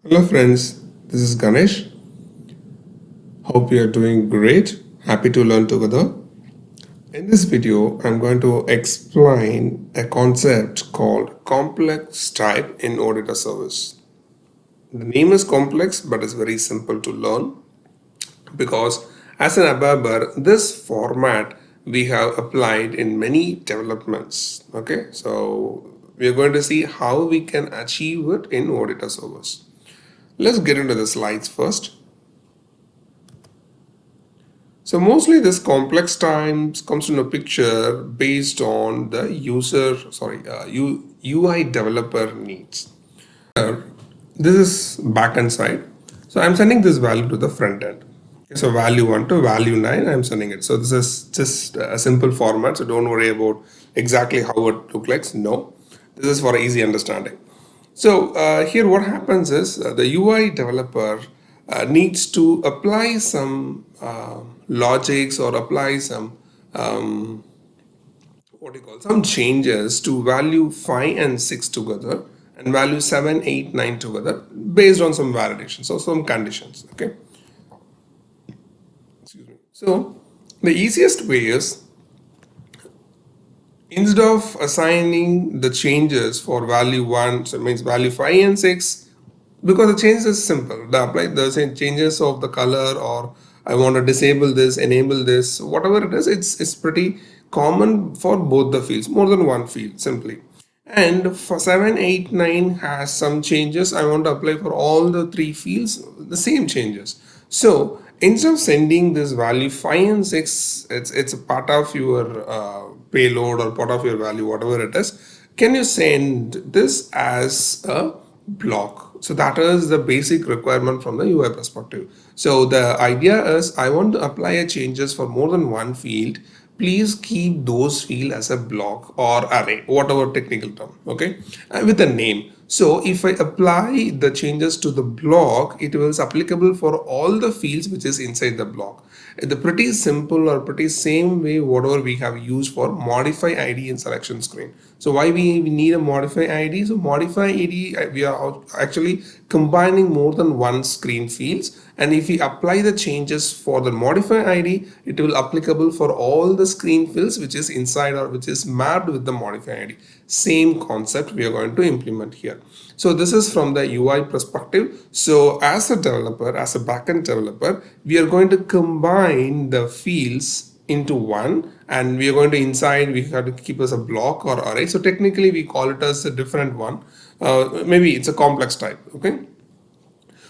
Hello friends, this is Ganesh. Hope you are doing great. Happy to learn together. In this video, I'm going to explain a concept called complex type in OData service. The name is complex, but it's very simple to learn because as an ABAPer, this format we have applied in many developments. Okay, so we are going to see how we can achieve it in OData service. Let's get into the slides first. So mostly this complex times comes in a picture based on the UI developer needs. This is backend side. So I'm sending this value to the front end. Okay, so value 1 to value 9, I'm sending it. So this is just a simple format. So don't worry about exactly how it looks like. No, this is for easy understanding. So here what happens is the UI developer needs to apply some logics or apply some what do you call some changes to value 5 and 6 together and value 7, 8, 9 together based on some validations or some conditions. Okay. Excuse me. So the easiest way is instead of assigning the changes for value 1, so it means value 5 and 6, because the change is simple. The apply the same changes of the color, or I want to disable this, enable this, whatever it is, it's pretty common for both the fields, more than one field simply. And for 7, 8, 9 has some changes. I want to apply for all the three fields, the same changes. So instead of sending this value 5 and 6, it's a part of your payload or part of your value, whatever it is. Can you send this as a block? So that is the basic requirement from the UI perspective. So the idea is I want to apply a changes for more than one field. Please keep those field as a block or array, whatever technical term, okay, with a name. So if I apply the changes to the block, it was applicable for all the fields which is inside the block. The pretty simple or pretty same way whatever we have used for modify ID in selection screen. So why we need a modify ID? So modify ID, we are actually combining more than one screen fields, and if we apply the changes for the modify ID, it will applicable for all the screen fields which is inside or which is mapped with the modify ID. Same concept we are going to implement here. So this is from the UI perspective. So as a developer, as a backend developer, we are going to combine the fields into one, and we are going to inside we have to keep as a block or array. So technically we call it as a different one. Maybe it's a complex type. Okay.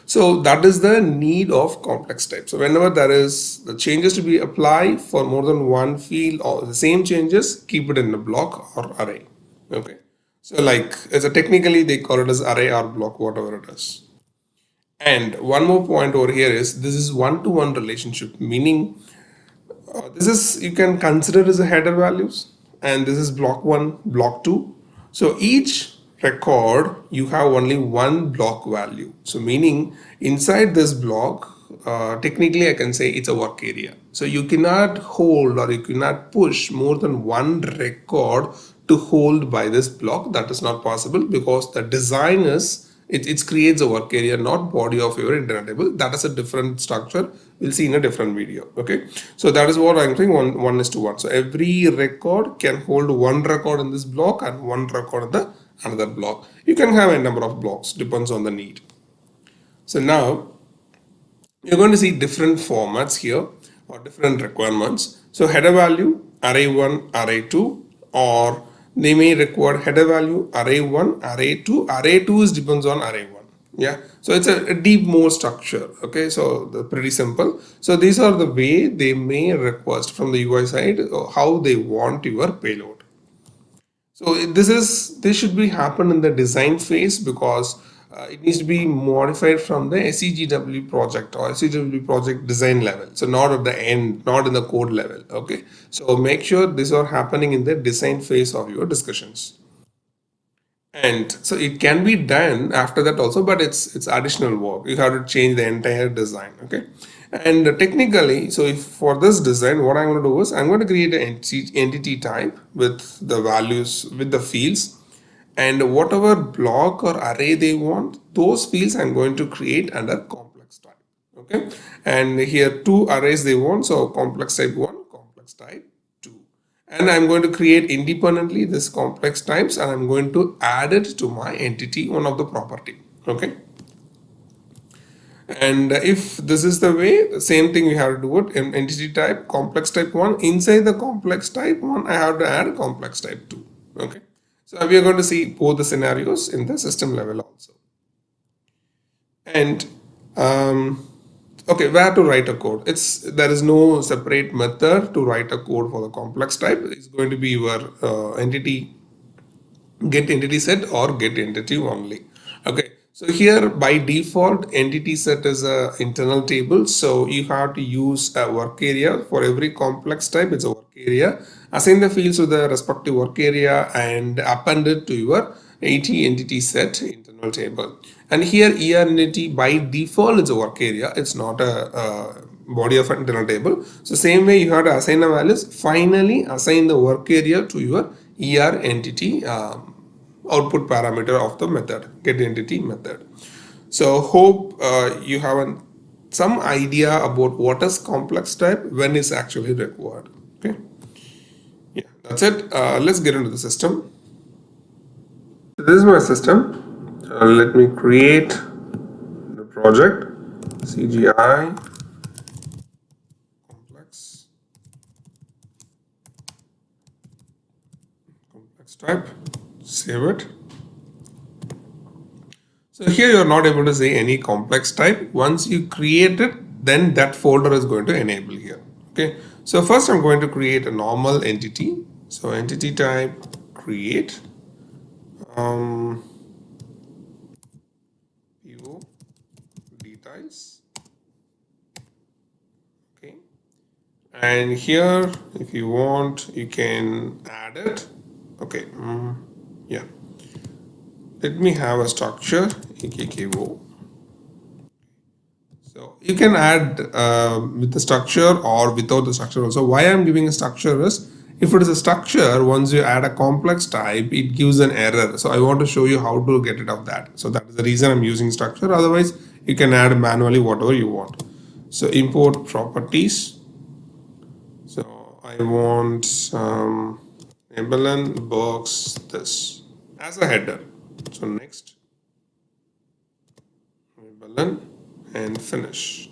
So that is the need of complex type. So whenever there is the changes to be applied for more than one field or the same changes, keep it in a block or array. Okay. So like as a technically they call it as array or block, whatever it is. And one more point over here is this is one-to-one relationship, meaning this is you can consider as a header values, and this is block 1, block 2. So each record you have only one block value. So meaning inside this block, technically I can say it's a work area. So you cannot hold or you cannot push more than one record to hold by this block. That is not possible because the design is it creates a work area, not body of your internet table. That is a different structure. We'll see in a different video. Okay, so that is what I'm saying. One is to one. So every record can hold one record in this block and one record in the another block. You can have a number of blocks, depends on the need. So now you're going to see different formats here or different requirements. So header value, array 1, array 2, or they may require header value, array 1, array 2. Array 2 is depends on array 1. Yeah, so it's a deep more structure. Okay, so pretty simple. So these are the way they may request from the UI side how they want your payload. So this should be happen in the design phase because it needs to be modified from the SEGW project or SEGW project design level. So not at the end, not in the code level. Okay. So make sure these are happening in the design phase of your discussions. And so it can be done after that also, but it's additional work. You have to change the entire design. Okay. And technically, so if for this design, what I'm going to do is I'm going to create an entity type with the values with the fields, and whatever block or array they want, those fields I'm going to create under complex type. Okay, and here two arrays they want, so complex type 1, complex type 2, and I'm going to create independently this complex types, and I'm going to add it to my entity, one of the property. Okay, and if this is the way, the same thing we have to do it in entity type complex type 1. Inside the complex type 1, I have to add complex type 2. Okay, so we are going to see both the scenarios in the system level also. And okay, where to write a code? There is no separate method to write a code for the complex type. It's going to be your entity get entity set or get entity only. Okay, so here by default entity set is a internal table, so you have to use a work area for every complex type. It's a work area. Assign the fields to the respective work area and append it to your AT entity set internal table. And here ER entity by default is a work area. It's not a body of an internal table. So same way you have to assign the values. Finally assign the work area to your ER entity output parameter of the method, get entity method. So hope you have some idea about what is complex type, when is actually required. Okay, yeah, that's it. Let's get into the system. So this is my system. Let me create the project CGI complex type. Save it. So here you are not able to say any complex type. Once you create it, then that folder is going to enable here. Okay. So first I'm going to create a normal entity. So entity type create PO details. Okay. And here, if you want, you can add it. Okay. Yeah. Let me have a structure AKKO. So you can add with the structure or without the structure also. Why I'm giving a structure is, if it is a structure, once you add a complex type, it gives an error. So I want to show you how to get rid of that. So that is the reason I'm using structure. Otherwise, you can add manually whatever you want. So import properties. So I want Evelyn box this as a header. So next, Evelyn and finish.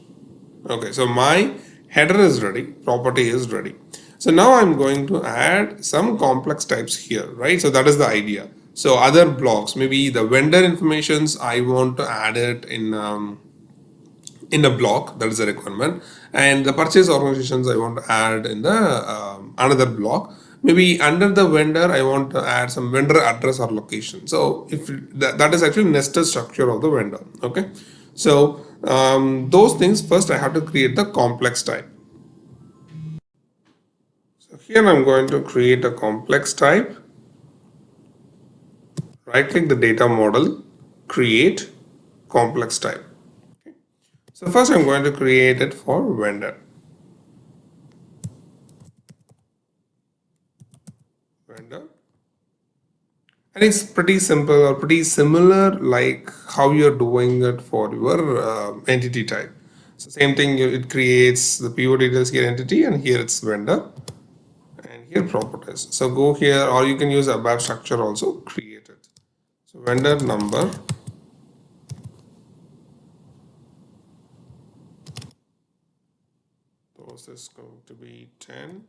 Okay, so my header is ready, property is ready. So now I'm going to add some complex types here, right? So that is the idea. So other blocks, maybe the vendor informations, I want to add it in a block, that is a requirement. And the purchase organizations I want to add in the another block. Maybe under the vendor, I want to add some vendor address or location. So if that is actually nested structure of the vendor. Okay, so those things first I have to create the complex type. So here I'm going to create a complex type. Right click the data model, create complex type. So first I'm going to create it for vendor. Vendor. And it's pretty simple or pretty similar like how you're doing it for your entity type. So same thing, it creates the PO details here entity, and here it's vendor, and here properties. So go here, or you can use above structure also, create it. So vendor number, so is going to be 10.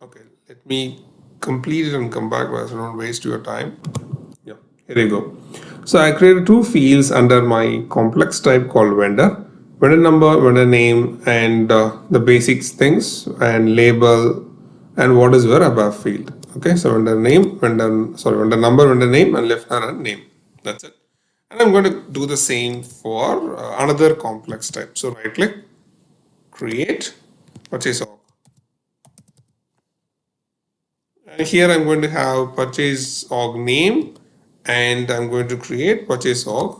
Okay, let me complete it and come back so I don't waste your time. Yeah, here you go. So I created two fields under my complex type called vendor. Vendor number, vendor name, and the basics things, and label, and what is your above field. Okay, so vendor name, vendor number, vendor name, and left and name. That's it. And I'm going to do the same for another complex type. So right click, create, purchase org. And here I'm going to have purchase org name, and I'm going to create purchase org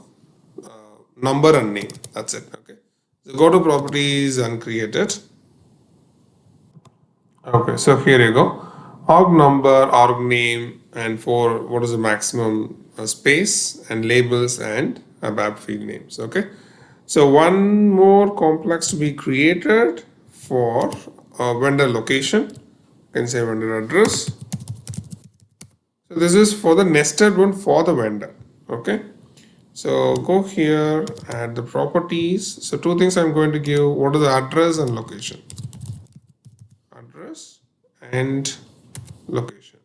number and name. That's it. Okay. So go to properties and create it. Okay. So here you go. Org number, org name, and for what is the maximum space and labels and ABAP field names. Okay, so one more complex to be created for vendor location. You can say vendor address. So this is for the nested one for the vendor. Okay, so go here, add the properties. So two things I'm going to give: what is the address and location. Address and location.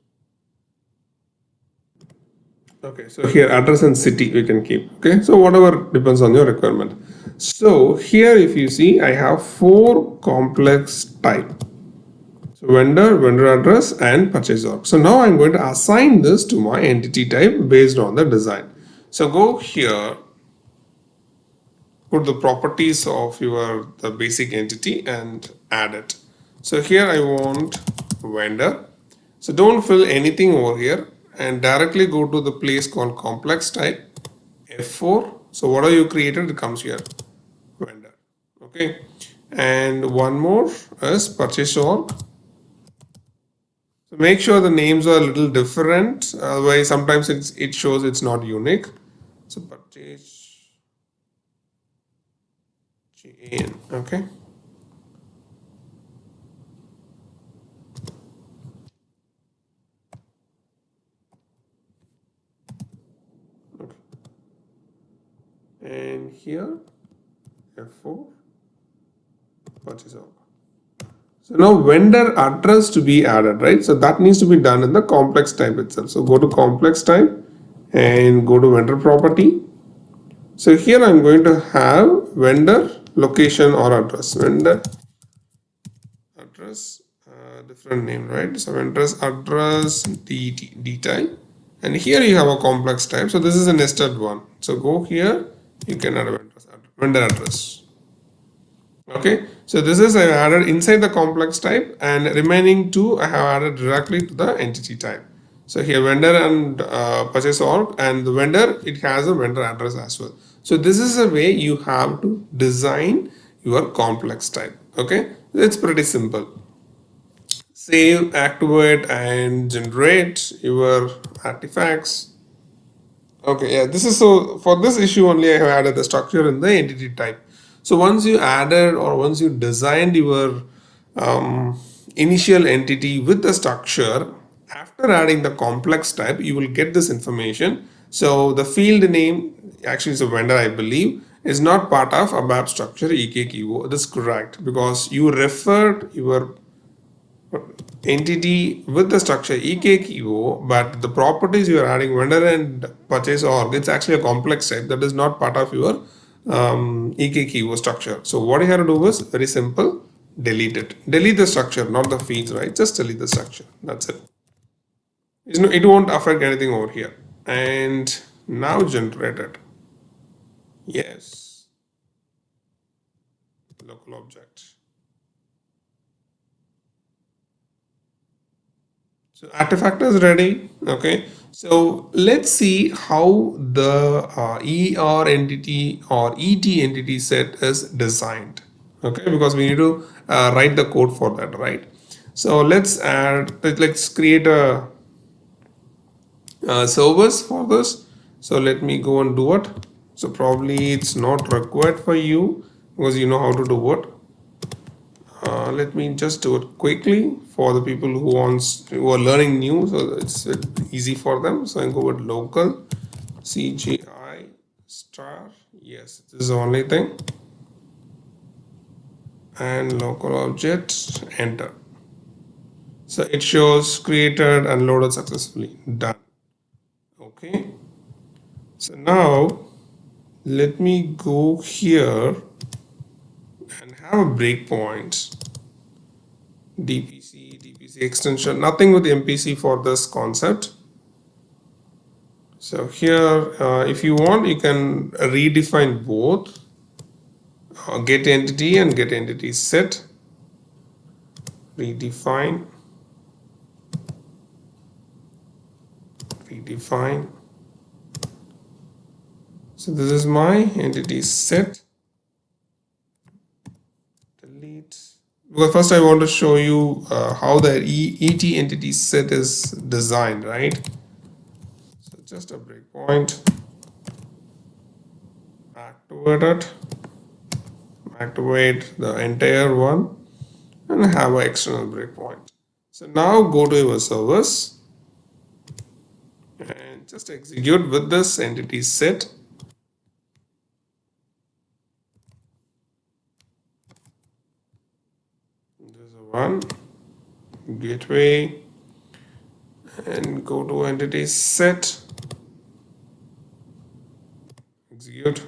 Okay, so here address and city we can keep. Okay, so whatever depends on your requirement. So here if you see, I have four complex type. So vendor, vendor address, and purchase order. So now I'm going to assign this to my entity type based on the design. So go here, put the properties of your the basic entity and add it. So here I want vendor. So don't fill anything over here and directly go to the place called complex type F4. So what are you created? It comes here vendor. Okay, and one more is purchase org. So make sure the names are a little different. Otherwise, sometimes it shows it's not unique. So purchase GAN. Okay. Okay. And here F4 purchase order. So now vendor address to be added, right? So that needs to be done in the complex type itself. So go to complex type and go to vendor property. So here I'm going to have vendor location or address. Vendor address, different name, right? So vendor's address D type. And here you have a complex type. So this is a nested one. So go here, you can add a vendor address. Okay, so this is I added inside the complex type, and remaining two I have added directly to the entity type. So here vendor and purchase org, and the vendor, it has a vendor address as well. So this is a way you have to design your complex type. Okay, it's pretty simple. Save, activate, and generate your artifacts. Okay, yeah, this is so for this issue only I have added the structure in the entity type. So once you added or once you designed your initial entity with the structure, after adding the complex type, you will get this information. So the field name actually is a vendor, I believe, is not part of ABAP structure EKQO. That's correct because you referred your entity with the structure EKQO, but the properties you are adding vendor and purchase org, it's actually a complex type that is not part of your EKQO structure. So what you have to do is very simple, delete it. Delete the structure, not the fields, right? Just delete the structure. That's it. It won't affect anything over here. And now generate it. Yes. Local object. So artifact is ready. Okay. So let's see how the ER entity or ET entity set is designed. Okay, because we need to write the code for that, right? So let's create a service for this. So let me go and do it. So probably it's not required for you because you know how to do it. Let me just do it quickly for the people who are learning new, so it's easy for them. So I go with local CGI star. Yes, this is the only thing, and local object, enter. So it shows created and loaded successfully. Done. Okay. So now let me go here and have a breakpoint. DPC extension, nothing with MPC for this concept. So here, if you want, you can redefine both get entity and get entity set. Redefine, redefine. So this is my entity set. Delete. Because first I want to show you how the ET entity set is designed, right? just a breakpoint, activate the entire one, and have an external breakpoint. So now go to your service and just execute with this entity set. There's a one gateway and go to entity set, execute.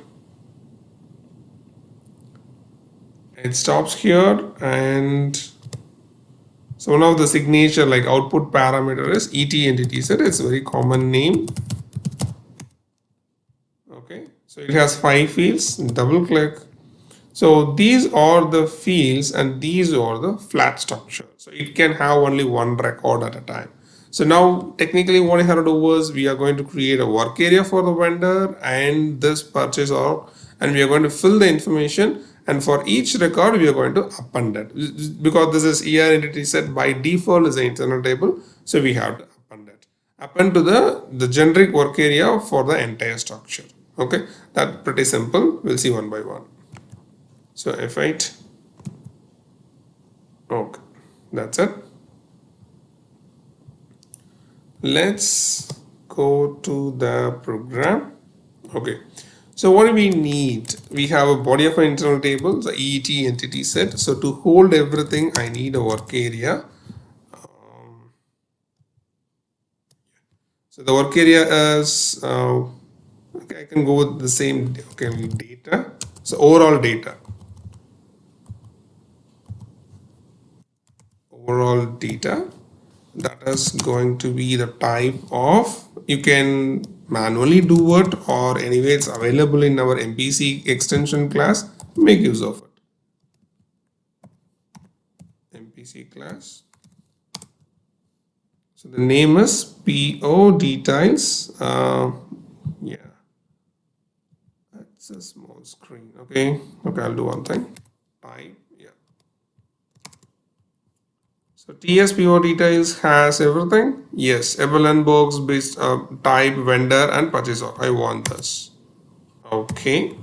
It stops here, and so one of the signature like output parameter is et entity set. It's a very common name. Okay, so it has 5 fields. Double click. So these are the fields and these are the flat structure. So it can have only one record at a time. So now technically what I have to do is we are going to create a work area for the vendor and this purchase order, and we are going to fill the information, and for each record we are going to append it. Because this is ER entity set by default is an internal table, so we have to append it. Append to the generic work area for the entire structure. Okay, that's pretty simple. We'll see one by one. So F8, okay, that's it. Let's go to the program. Okay, so what do we need? We have a body of an internal table, the EET entity set. So to hold everything, I need a work area. So the work area is, okay, I can go with the same, okay, data. So overall data. Overall data, that is going to be the type of, you can manually do it or anyway it's available in our MPC extension class, make use of it. MPC class, so the name is PO details. Yeah, that's a small screen. Okay, I'll do one thing, type. Yeah, so TSPO details has everything. Yes, Evelyn box based type, vendor, and purchase order. I want this. Okay,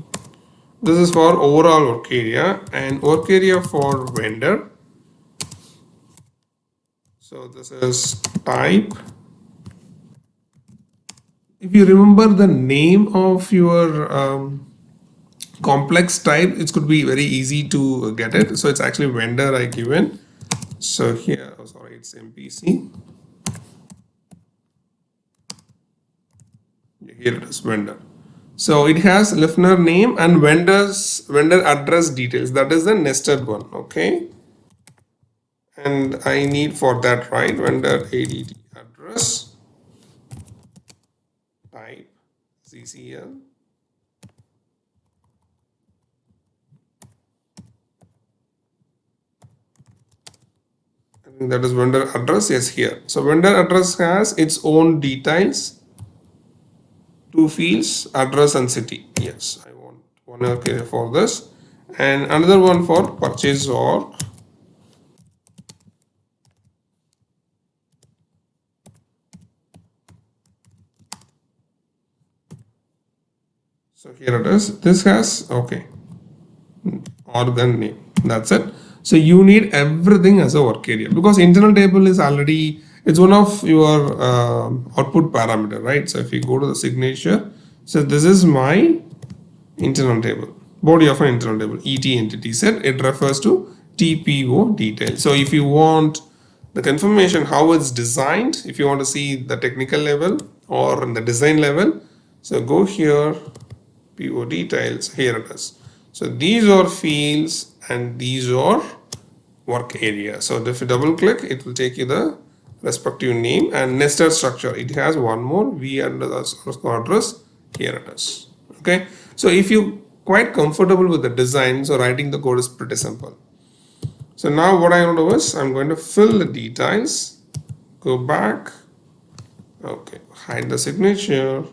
this is for overall work area and work area for vendor. So this is type. If you remember the name of your complex type, it could be very easy to get it. So it's actually vendor I given. So here, oh sorry, it's MPC. Here it is, vendor. So it has listener name and vendor address details. That is the nested one. Okay. And I need for that, right, vendor ADD address, type CCL. I think that is vendor address. Yes, here. So vendor address has its own details, 2 fields, address and city. Yes, I want one okay for this, and another one for purchase order. So here it is. This has okay organ name. That's it. So you need everything as a work area because internal table is already, it's one of your output parameter, right? So if you go to the signature, so this is my internal table, body of an internal table, ET entity set. It refers to TPO detail. So if you want the confirmation how it's designed, if you want to see the technical level or in the design level, so go here, PO details, here it is. So these are fields and these are work area. So if you double click, it will take you the respective name and nested structure. It has one more V underscore address. Here it is. Okay. So if you quite comfortable with the design, so writing the code is pretty simple. So now what I want to do is I'm going to fill the details, go back. Okay. Hide the signature.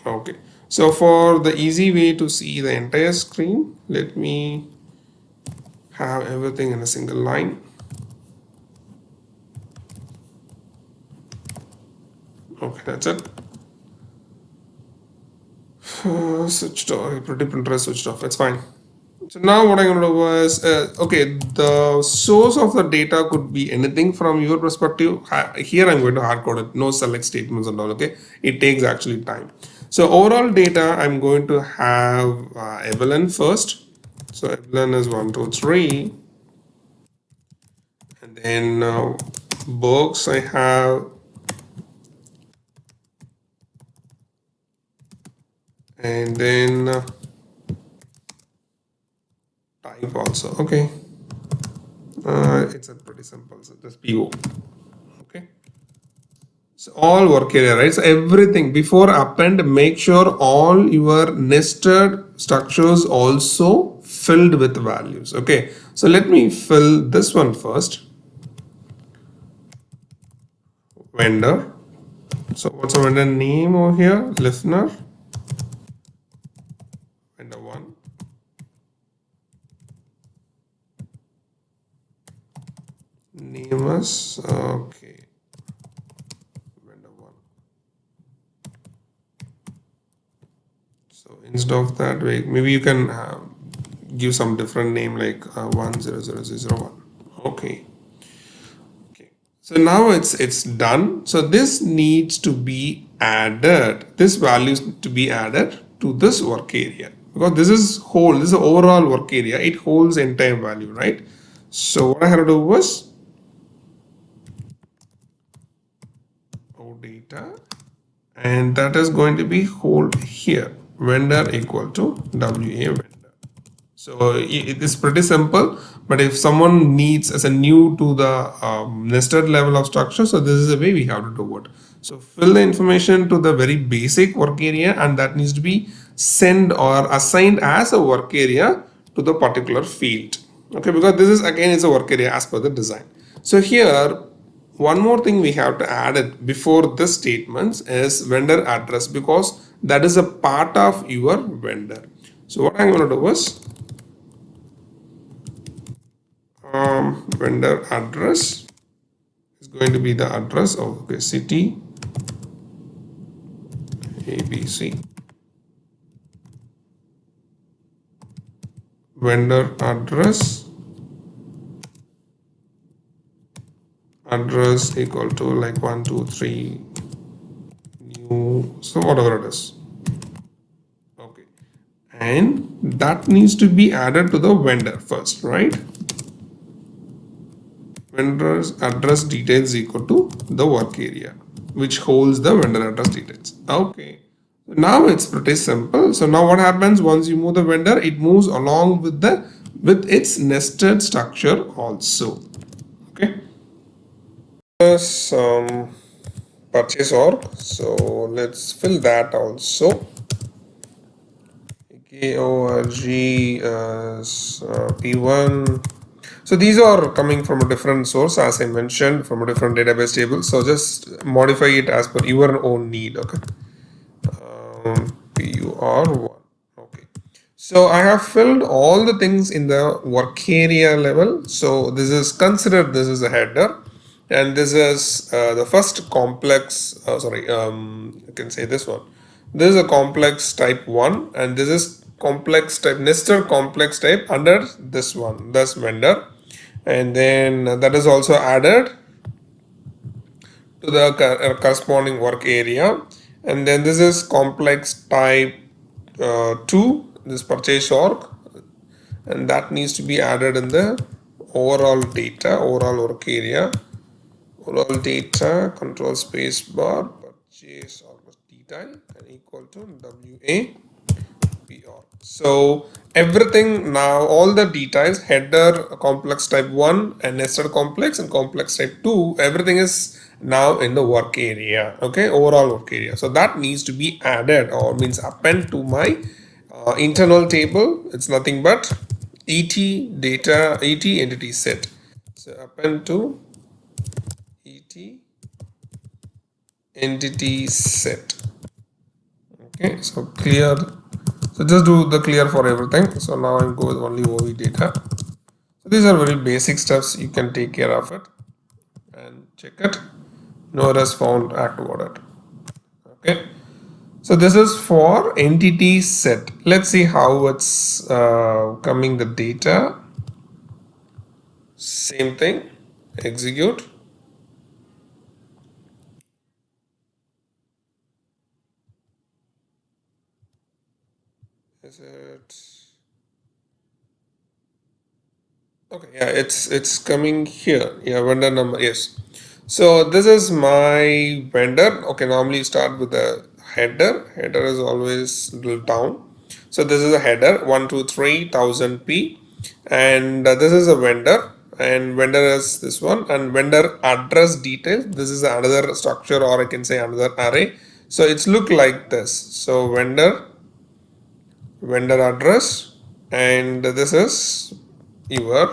Okay. So for the easy way to see the entire screen, let me have everything in a single line. Okay. that's it. Switched off, pretty printer is switched off, it's fine. So now what I'm going to do is, okay, the source of the data could be anything from your perspective. Here I'm going to hard code it, no select statements and all, okay? It takes actually time. So overall data, I'm going to have Evelyn first. So Evelyn is 1, 2, 3. And then books I have, and then type also, okay. It's a pretty simple, so just PO, okay. So all work area, right? So everything before append, make sure all your nested structures also filled with values. Okay. So let me fill this one first. Vendor. So what's the vendor name over here? Listener. Vendor one. Name is okay. Vendor one. So instead of that way, maybe you can give some different name like 100001. Okay. Okay. So now it's done. So this needs to be added. This value is to be added to this work area because this is whole. This is the overall work area. It holds entire value, right? So what I have to do was OData, and that is going to be hold here. Vendor equal to WA vendor. So it is pretty simple, but if someone needs as a new to the nested level of structure, so this is the way we have to do it. So fill the information to the very basic work area, and that needs to be sent or assigned as a work area to the particular field. Okay, because this is again is a work area as per the design. So here one more thing we have to add it before this statements is vendor address because that is a part of your vendor. So what I'm going to do is vendor address is going to be the address of okay, city ABC. Vendor address equal to like 123 new, so whatever it is. Okay, and that needs to be added to the vendor first, right? Vendor's address details equal to the work area which holds the vendor address details. Okay, now it's pretty simple. So now what happens once you move the vendor, it moves along with the with its nested structure also. Okay, some purchase org, so let's fill that also. KORG P1. So these are coming from a different source, as I mentioned, from a different database table. So just modify it as per your own need. Okay. PUR1. Okay. So I have filled all the things in the work area level. So this is considered this is a header, and this is the first complex. You can say this one. This is a complex type 1, and this is complex type nested complex type under this one, this vendor, and then that is also added to the corresponding work area, and then this is complex type 2, this purchase org, and that needs to be added in the overall data, overall work area, overall data, control space bar, purchase org detail, and equal to WA PR. So everything now, all the details, header, complex type 1 and nested complex and complex type 2, everything is now in the work area, okay, overall work area. So that needs to be added or means append to my internal table. It's nothing but ET data, ET entity set. So append to ET entity set. Okay, so clear. So just do the clear for everything. So now I'm going with only OV data. So these are very basic steps. You can take care of it and check it. No errors found, act about it. Okay. So this is for entity set. Let's see how it's coming the data. Same thing. Execute. Is it? Okay, yeah, it's coming here. Yeah, vendor number, yes. So this is my vendor. Okay, normally you start with the header. Header is always little down. So this is a header 123,000p, and this is a vendor, and vendor is this one, and vendor address details. This is another structure, or I can say another array. So it's look like this. So vendor address, and this is your,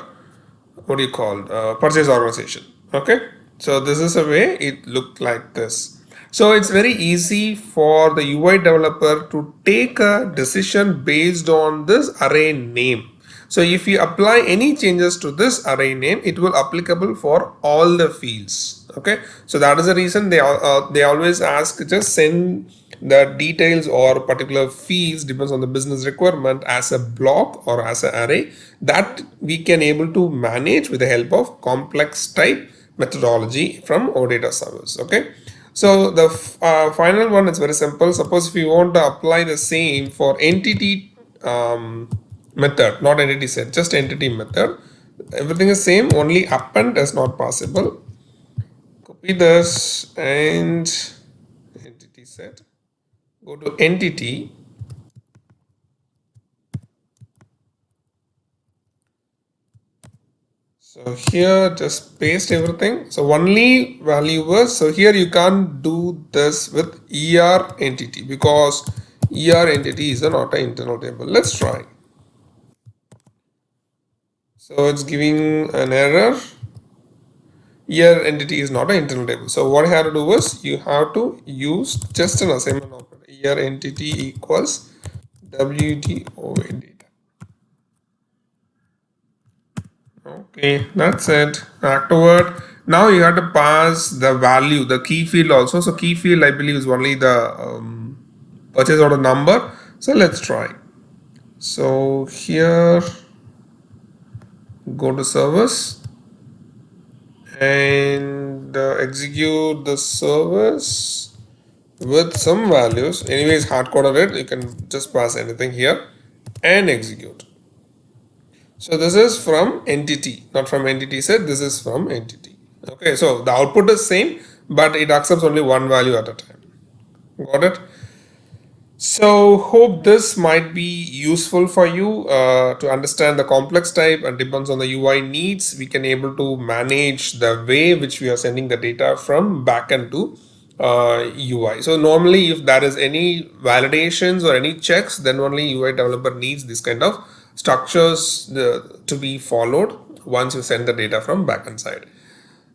what do you call, purchase organization. Okay, so this is a way it looked like this. So it's very easy for the UI developer to take a decision based on this array name. So if you apply any changes to this array name, it will applicable for all the fields. Okay, so that is the reason they always ask, just send the details or particular fields, depends on the business requirement, as a block or as an array that we can able to manage with the help of complex type methodology from OData service. Okay, so the final one is very simple. Suppose if you want to apply the same for entity method, not entity set, just entity method, everything is same, only append is not possible. Copy this and entity set, go to entity. So here just paste everything. So only valuers. So here you can't do this with ER entity because ER entity is not an internal table. Let's try. So it's giving an error. ER entity is not an internal table. So what you have to do is you have to use just an assignment operator. ER entity equals WDOA data. Okay, that's it. Afterward, now you have to pass the value, the key field also. So key field, I believe, is only the purchase order number. So let's try. So here, go to service and execute the service with some values. Anyways, hard coded it. You can just pass anything here and execute. So this is from entity, not from entity set. This is from entity. Okay, so the output is same, but it accepts only one value at a time. Got it? So hope this might be useful for you to understand the complex type, and depends on the UI needs. We can able to manage the way which we are sending the data from backend to UI. So normally if there is any validations or any checks, then only UI developer needs this kind of structures to be followed once you send the data from backend side.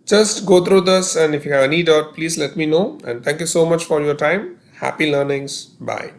Just go through this, and if you have any doubt, please let me know. And thank you so much for your time. Happy learnings. Bye.